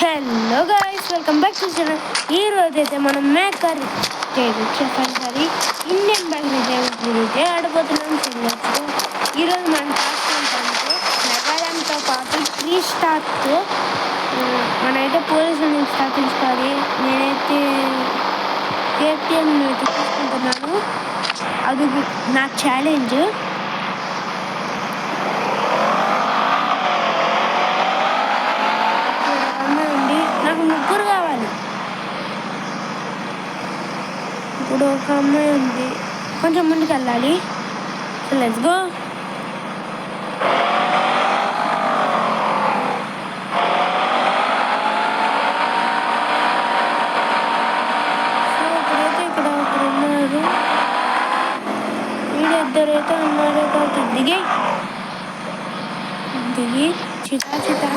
Hello guys, welcome back to channel. ఈ రోజు అయితే మనం మేకర్ చెప్పాలి ఇండియన్ బ్యాంక్ గురించి ఆడబోతున్నాం. ఈరోజు మనం చూసుకుంటాము మెగాలంతో పాటు 3 స్టార్తో మనమైతే పోలీసులను స్థాపించుకోవాలి. నేనైతే కేటీఎం తీసుకుంటున్నాను, అది నా ఛాలెంజ్. ముగ్గురు కావాలి. ఇప్పుడు ఒక అమ్మాయి ఉంది, కొంచెం ముందుకు వెళ్ళాలి. So let's go. సో ఇప్పుడైతే ఇక్కడ ఒకరు ఉన్నారు, వీళ్ళిద్దరైతే ఉన్నారు. కాబట్టి దిగి చితా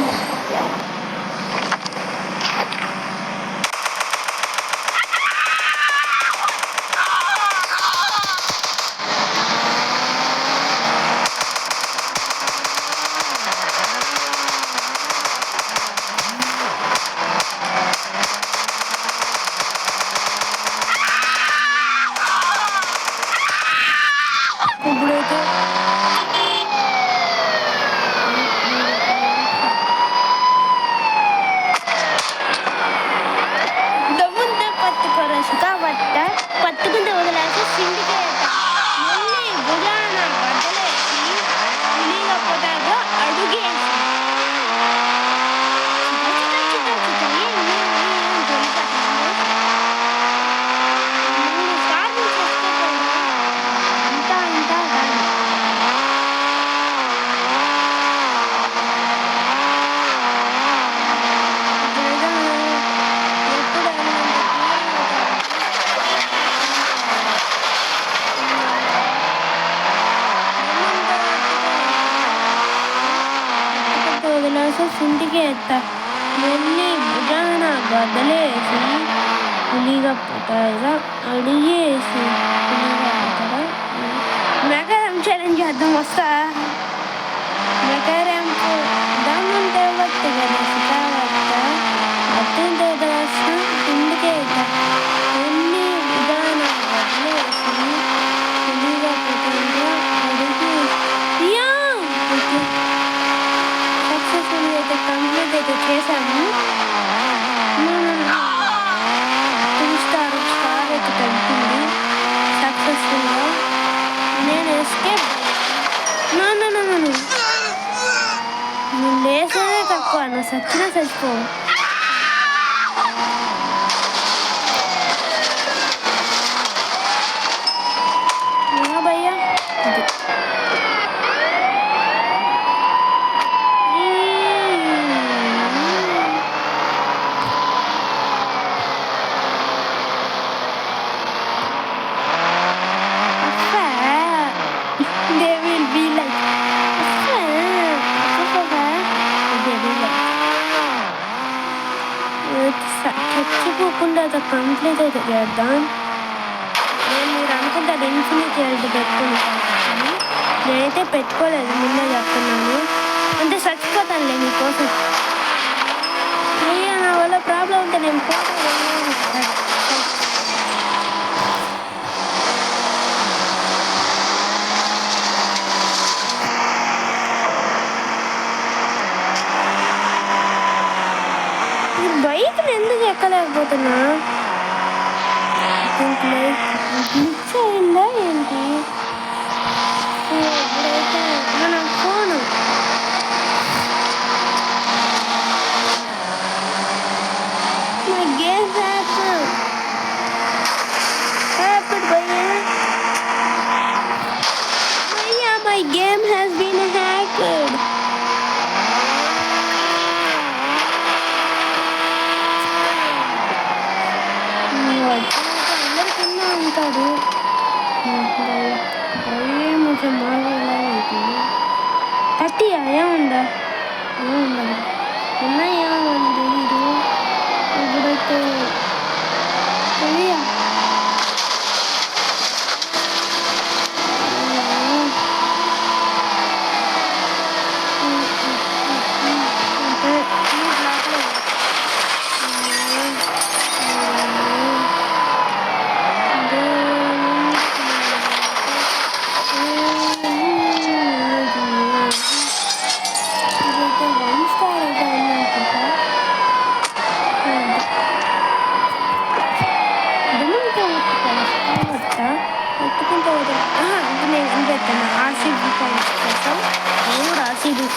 పట్టుకుంటే వదిలేసి సిండికేట్ మళ్ళీ భుజాన బద్దలేసి మునిగిపోతాగా అడుగేసి సిండికేట్ మళ్ళీ భుజాన బద్దలేసి మునిగిపోతాగా అడిగేసి మునిగిపోతాగా. మెగారం ఛాలెంజ్ చేద్దాం, వస్తా. మెగారం దామంటే వస్తే కదా సికావత్త అత్యంత వస్తా. సిండికేట్ మళ్ళీ భుజాన బద్దలేసి మునిగిపోతాగా అడిగేసి సక్సెస్ఫుల్ అయితే కంప్లీట్ అయితే చేశాము. 2 స్టార్ అయితే తగ్గింది సక్సెస్ఫుల్గా. నేను ఎస్కేప్ నువ్వు లేసేదే తక్కువ, నువ్వు సచ్చినా చచ్చిపో. భయ్యా చచ్చిపోకుండా అది కంప్లీట్ అయితే చేద్దాం. మీరు అనుకుంటారు ఇన్ఫినిటీ అయితే పెట్టుకుంటాను, నేనైతే పెట్టుకోలేదు, ముందే చెప్తున్నాను. అంటే చచ్చిపోతానులే మీకోసం. అయ్యా నా వల్ల ప్రాబ్లం ఉంటే నేను బైక్ని ఎందుకు ఎక్కలేకపోతున్నా? మిక్స్ అయిందా ఏంటి? ఇప్పుడైతే మన phone my game my game has been hacked. అందరికన్నా ఉంటాడు కొంచెం బాగా ఉంటుంది. 30 ఏముందా ఉన్నాయేమో అని తెలీదు. ఇప్పుడైతే తెలియ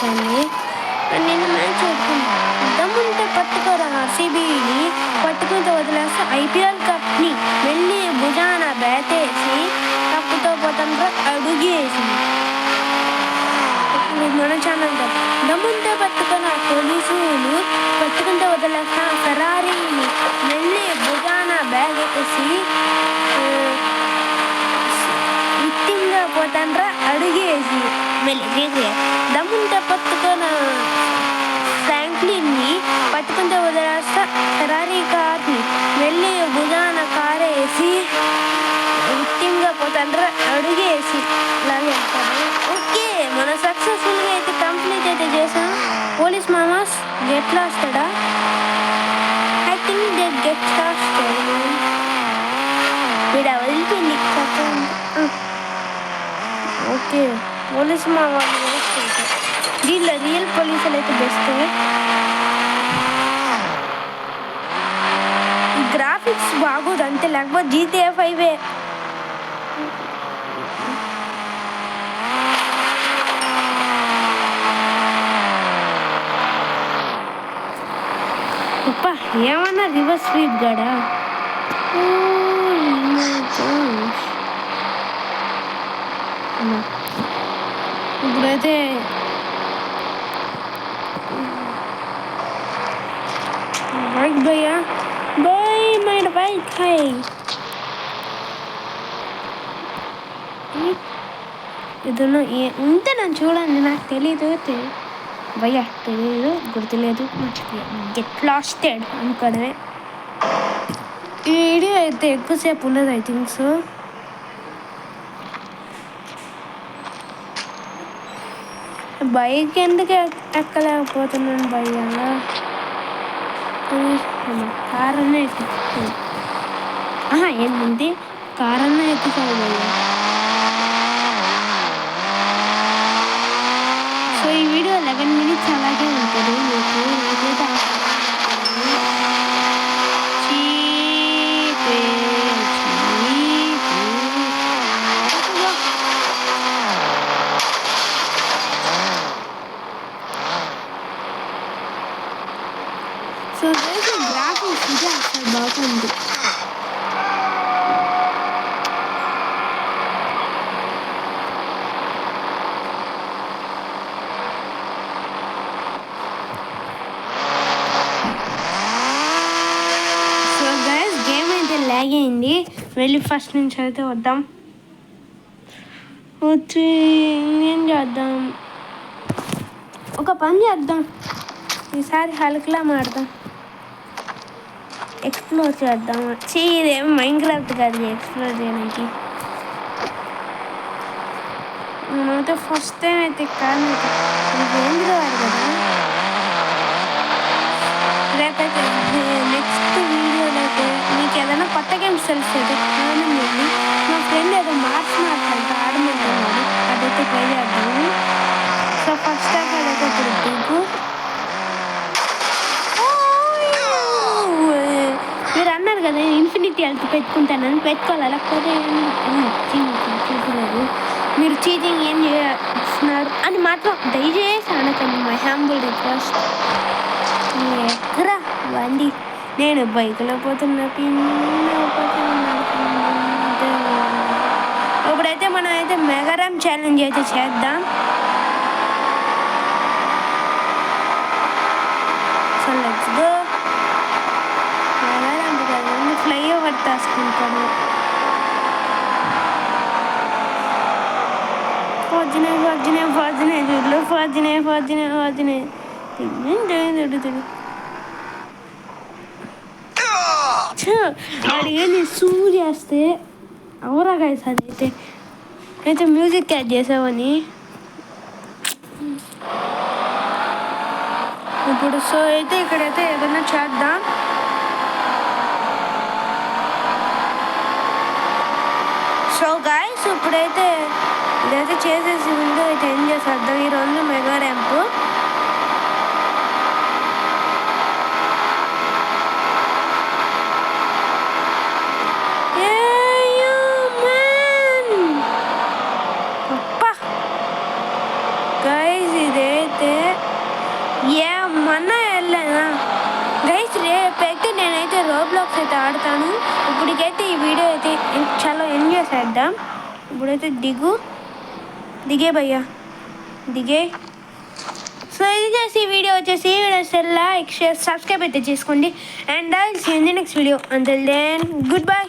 వస్తుంది. నిన్న మ్యాచ్ ఓడిపోయింది. దమ్ముంటే పట్టుకోరా ఆర్సీబీని, పట్టుకుంటే వదిలేస్తే ఐపీఎల్ కప్ని వెళ్ళి భుజాన బ్యాటేసి కప్పుతో పోతాండ్రా అడుగేసింది. మన ఛానల్ దమ్ముంటే పట్టుకున్న పోలీసులు పట్టుకుంటే వదిలేస్తా ఫెరారీని వెళ్ళి భుజాన బ్యాగ్ వేసి విత్తింగా పోతాండ్రా అడుగేసి వెళ్ళి దమ్ముంటే పట్టుకున్న ఫ్రాంక్లిన్ని పట్టుకుంటే వదిలేస్తా ఫెరారీ కార్ని వెళ్ళి భుజాన కారేసి విత్తింగా పోతాండ్రా అడుగేసి అలాగే అంటారు. ఓకే, మనం సక్సెస్ఫుల్గా అయితే కంప్లీట్ అయితే చేసాం. పోలీస్ మామాస్ గెట్ లాస్టడా? I think they get lasted. వీడ వదిలిపోయింది ఓకే, పోలీస్ మామా దీనిలో రియల్ పోలీసులు అయితే బెస్ట్. ఈ గ్రాఫిక్స్ బాగోదు అంతే, లేకపోతే GTA 5 అప్పా ఏమన్నా రివర్స్ స్వీప్ గడా. ఇప్పుడైతే బైక్ భయ్యా బై మైండ్ బైక్ హై ఏదన్నా ఉంటే నన్ను చూడండి, నాకు తెలీదు భయ్యా, తెలీదు, గుర్తులేదు, గెట్ లాస్టెడ్ అనుకోవడమే. ఈ వీడియో అయితే ఎక్కువసేపు ఉండదు, ఐ థింక్ సో. బైక్ ఎందుకు ఎక్కలేకపోతున్నాను భయ్యా, కార్ అన్నా ఎత్తుకున్నాను. ఏంటంటే కార్ అన్నా ఎత్తుకోవాలి భయ్యా. సో ఈ వీడియో 11 minutes అలాగే ఉంటుంది. మీకు ఏదైతే సో గ్రాఫిక్స్ ఇది అసలు బాగుంది. లాగ్ అయింది, వెళ్ళి ఫస్ట్ నుంచి అయితే వద్దాం. వచ్చి ఏం చేద్దాం, ఒక పని చేద్దాం, ఈసారి హల్క్లా మాడదాం, ఎక్స్ప్లోర్ చేద్దాం. వచ్చి ఇదేం మైన్క్రాఫ్ట్ కాదు ఎక్స్ప్లోర్ చేయడానికి. నేనైతే ఫస్ట్ టైం అయితే కాదు, ఏంటి కాదు కదా. రేపైతే నెక్స్ట్ వీడియోలో అయితే మీకు ఏదైనా కొత్త గేమ్స్ తెలిసేది కానీ మా ఫ్రెండ్ ఏదో మాట్లాడుతుంటే ఆడమంటున్నాడు, అదైతే ట్రై చేద్దాము. సో ఫస్ట్ టైం అదైతే ఇప్పుడు దిగు. మీరు అన్నారు కదా ఇన్ఫినిటీ హెల్త్ పెట్టుకుంటానని, పెట్టుకోవాలి, లేకపోతే చూడలేదు. మీరు చీటింగ్ ఏం చేస్తున్నారు అని మాత్రం దయచేసి అనకండి, మై హ్యాంబుల్ రిక్వెస్ట్. ఎక్కరా బండి, నేను బైక్లో పోతున్నా. ఇప్పుడైతే మనం అయితే మెగారామ్ ఛాలెంజ్ అయితే చేద్దాం. So let's go. మెగారామ్ కాదు, ఫ్లైఓవర్ తీసుకుంటాను. ఫోర్జనే చూడలు ఫోర్జనే అడిగి సూర్ చేస్తే అవరా గైస్, అయితే మ్యూజిక్ యాడ్ చేసావని ఇప్పుడు. సో అయితే ఇక్కడైతే ఏదైనా చేద్దాం. సో గైస్ ఇప్పుడైతే ఇదైతే చేసేసి ముందు అయితే ఏం చేసేద్దాం. ఈ రెండు మెగా ర్యాంప్ గైస్, ఇదైతే ఏమన్నా వెళ్ళానా గైస్, రేపైతే నేనైతే రోబ్లాక్స్ అయితే ఆడతాను. ఇప్పటికైతే ఈ వీడియో అయితే చాలా ఎంజాయ్ చేద్దాం. ఇప్పుడైతే దిగే భయ్యా దిగే. సో ఇది చేసి వీడియో వచ్చేసి లైక్ షేర్ సబ్స్క్రైబ్ అయితే చేసుకోండి. And I see you in the next video. Until then good bye.